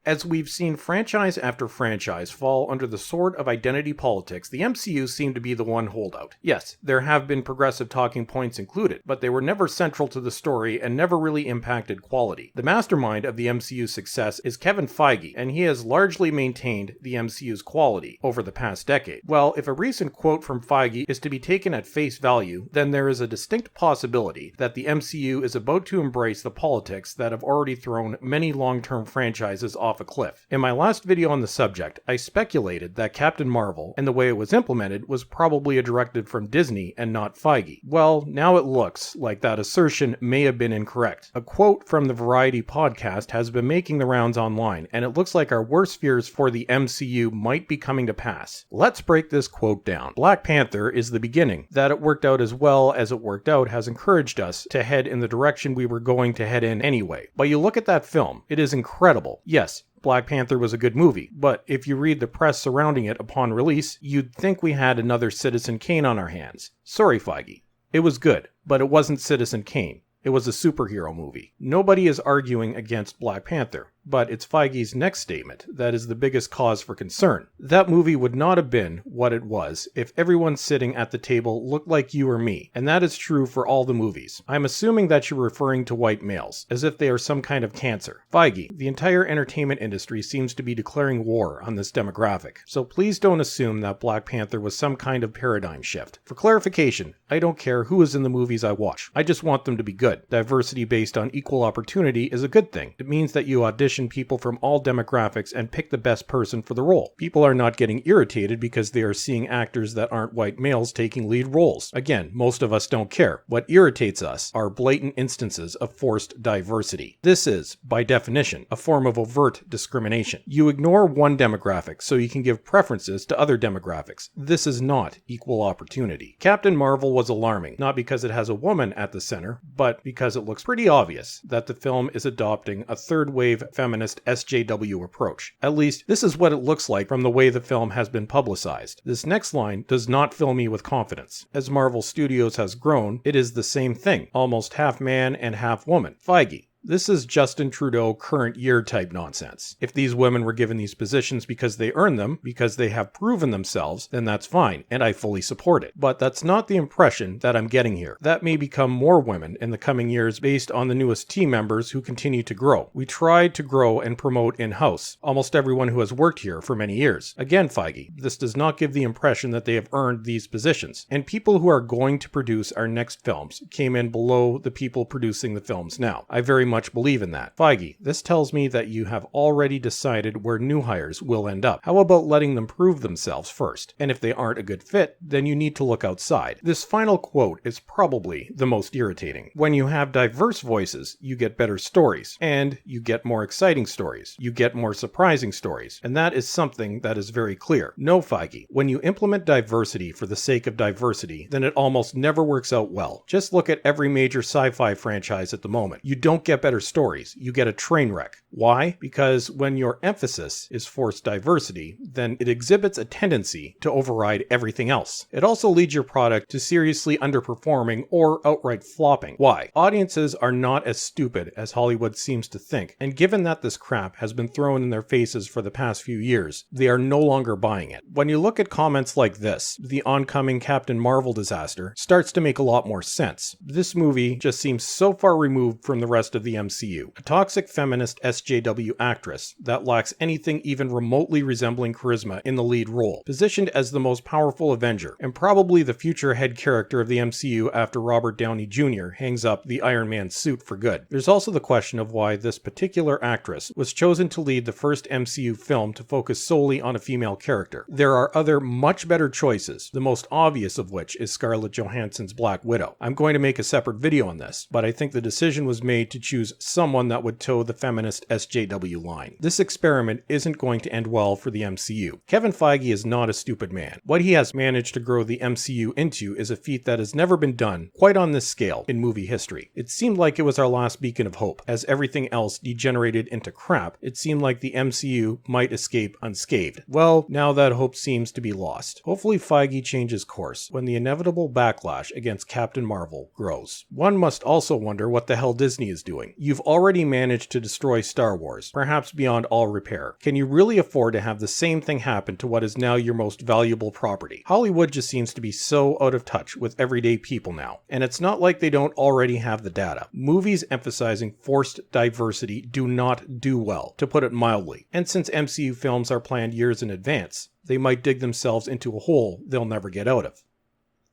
As we've seen franchise after franchise fall under the sword of identity politics, the MCU seemed to be the one holdout. Yes, there have been progressive talking points included, but they were never central to the story and never really impacted quality. The mastermind of the MCU's success is Kevin Feige, and he has largely maintained the MCU's quality over the past decade. Well, if a recent quote from Feige is to be taken at face value, then there is a distinct possibility that the MCU is about to embrace the politics that have already thrown many long-term franchises off a cliff. In my last video on the subject, I speculated that Captain Marvel and the way it was implemented was probably a directive from Disney and not Feige. Well, now it looks like that assertion may have been incorrect. A quote from the Variety podcast has been making the rounds online, and it looks like our worst fears for the MCU might be coming to pass. Let's break this quote down. Black Panther is the beginning. That it worked out as well as it worked out has encouraged us to head in the direction we were going to head in anyway. But you look at that film, it is incredible. Yes, Black Panther was a good movie, but if you read the press surrounding it upon release, you'd think we had another Citizen Kane on our hands. Sorry, Feige. It was good, but it wasn't Citizen Kane. It was a superhero movie. Nobody is arguing against Black Panther, but it's Feige's next statement that is the biggest cause for concern. That movie would not have been what it was if everyone sitting at the table looked like you or me, and that is true for all the movies. I'm assuming that you're referring to white males, as if they are some kind of cancer. Feige, the entire entertainment industry seems to be declaring war on this demographic, so please don't assume that Black Panther was some kind of paradigm shift. For clarification, I don't care who is in the movies I watch. I just want them to be good. Diversity based on equal opportunity is a good thing. It means that you audition people from all demographics and pick the best person for the role. People are not getting irritated because they are seeing actors that aren't white males taking lead roles. Again, most of us don't care. What irritates us are blatant instances of forced diversity. This is, by definition, a form of overt discrimination. You ignore one demographic so you can give preferences to other demographics. This is not equal opportunity. Captain Marvel was alarming, not because it has a woman at the center, but because it looks pretty obvious that the film is adopting a third-wave feminist SJW approach. At least, this is what it looks like from the way the film has been publicized. This next line does not fill me with confidence. As Marvel Studios has grown, it is the same thing, almost half man and half woman. Feige. This is Justin Trudeau current year type nonsense. If these women were given these positions because they earned them, because they have proven themselves, then that's fine, and I fully support it. But that's not the impression that I'm getting here. That may become more women in the coming years based on the newest team members who continue to grow. We tried to grow and promote in-house, almost everyone who has worked here for many years. Again, Feige, this does not give the impression that they have earned these positions. And people who are going to produce our next films came in below the people producing the films now. I very much believe in that. Feige, this tells me that you have already decided where new hires will end up. How about letting them prove themselves first? And if they aren't a good fit, then you need to look outside. This final quote is probably the most irritating. When you have diverse voices, you get better stories, and you get more exciting stories. You get more surprising stories, and that is something that is very clear. No, Feige, when you implement diversity for the sake of diversity, then it almost never works out well. Just look at every major sci-fi franchise at the moment. You don't get better stories, you get a train wreck. Why? Because when your emphasis is forced diversity, then it exhibits a tendency to override everything else. It also leads your product to seriously underperforming or outright flopping. Why? Audiences are not as stupid as Hollywood seems to think, and given that this crap has been thrown in their faces for the past few years, they are no longer buying it. When you look at comments like this, the oncoming Captain Marvel disaster starts to make a lot more sense. This movie just seems so far removed from the rest of the MCU. A toxic feminist SJW actress that lacks anything even remotely resembling charisma in the lead role, positioned as the most powerful Avenger, and probably the future head character of the MCU after Robert Downey Jr. hangs up the Iron Man suit for good. There's also the question of why this particular actress was chosen to lead the first MCU film to focus solely on a female character. There are other much better choices, the most obvious of which is Scarlett Johansson's Black Widow. I'm going to make a separate video on this, but I think the decision was made to choose someone that would toe the feminist SJW line. This experiment isn't going to end well for the MCU. Kevin Feige is not a stupid man. What he has managed to grow the MCU into is a feat that has never been done quite on this scale in movie history. It seemed like it was our last beacon of hope. As everything else degenerated into crap, it seemed like the MCU might escape unscathed. Well, now that hope seems to be lost. Hopefully Feige changes course when the inevitable backlash against Captain Marvel grows. One must also wonder what the hell Disney is doing. doing? You've already managed to destroy Star Wars, perhaps beyond all repair. Can you really afford to have the same thing happen to what is now your most valuable property? Hollywood just seems to be so out of touch with everyday people now, and it's not like they don't already have the data. Movies emphasizing forced diversity do not do well, to put it mildly, and since MCU films are planned years in advance, they might dig themselves into a hole they'll never get out of.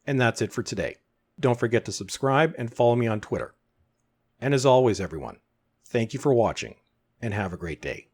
And that's it for today. Don't forget to subscribe and follow me on Twitter. And as always, everyone, thank you for watching, and have a great day.